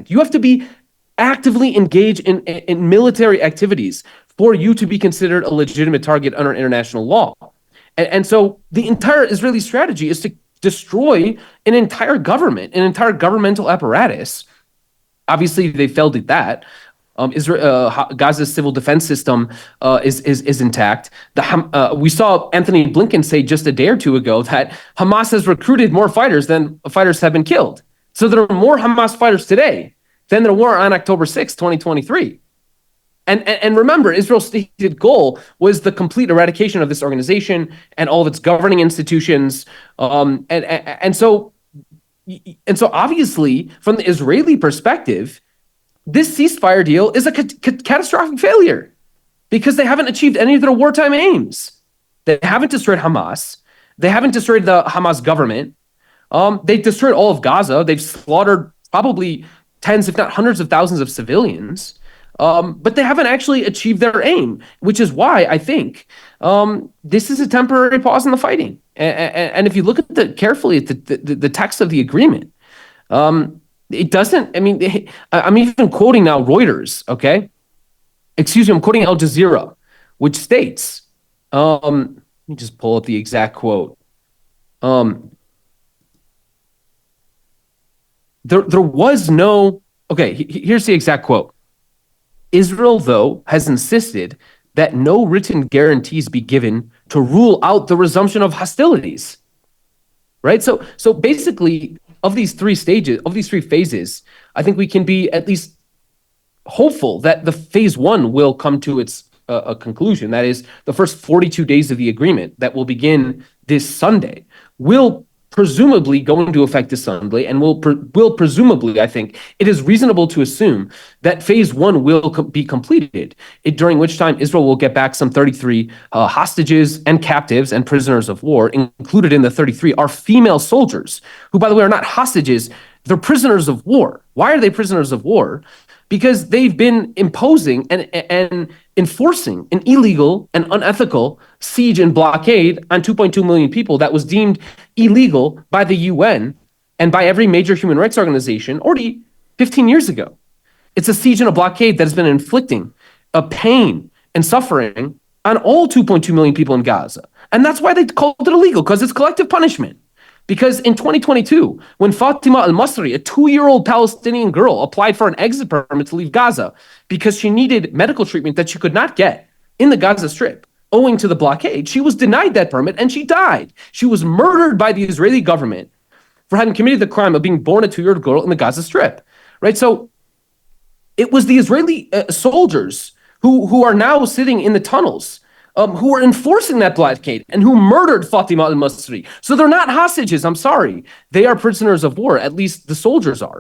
beforehand. You have to be actively engaged in military activities for you to be considered a legitimate target under international law. And so the entire Israeli strategy is to destroy an entire government, an entire governmental apparatus. Obviously, they failed at that. Gaza's civil defense system is intact. We saw Anthony Blinken say just a day or two ago that Hamas has recruited more fighters than fighters have been killed. So there are more Hamas fighters today than there were on October 6, 2023. And remember, Israel's stated goal was the complete eradication of this organization and all of its governing institutions. And so obviously, from the Israeli perspective, this ceasefire deal is a catastrophic failure because they haven't achieved any of their wartime aims. They haven't destroyed Hamas. They haven't destroyed the Hamas government. They've destroyed all of Gaza. They've slaughtered probably tens, if not hundreds of thousands of civilians. But they haven't actually achieved their aim, which is why I think this is a temporary pause in the fighting. And if you look at carefully at the text of the agreement, it doesn't. I mean, I'm even quoting now Reuters. Okay, excuse me, I'm quoting Al Jazeera, which states. Let me just pull up the exact quote. There was no. Okay, here's the exact quote. Israel, though, has insisted that no written guarantees be given to rule out the resumption of hostilities. Right? So basically, of these three phases, I think we can be at least hopeful that the phase one will come to its conclusion. That is, the first 42 days of the agreement that will begin this Sunday will presumably go into effect this Sunday, and will presumably, I think, it is reasonable to assume that phase one will be completed, during which time Israel will get back some 33 hostages and captives and prisoners of war. Included in the 33 are female soldiers, who, by the way, are not hostages, they're prisoners of war. Why are they prisoners of war? Because they've been imposing and enforcing an illegal and unethical siege and blockade on 2.2 million people that was deemed illegal by the UN and by every major human rights organization already 15 years ago. It's a siege and a blockade that has been inflicting a pain and suffering on all 2.2 million people in Gaza. And that's why they called it illegal, because it's collective punishment. Because in 2022, when Fatima al-Masri, a 2-year-old Palestinian girl, applied for an exit permit to leave Gaza because she needed medical treatment that she could not get in the Gaza Strip owing to the blockade, she was denied that permit and she died. She was murdered by the Israeli government for having committed the crime of being born a 2-year-old girl in the Gaza Strip. Right? So it was the Israeli soldiers who are now sitting in the tunnels who were enforcing that blockade and who murdered Fatima al-Masri. So they're not hostages, I'm sorry. They are prisoners of war, at least the soldiers are.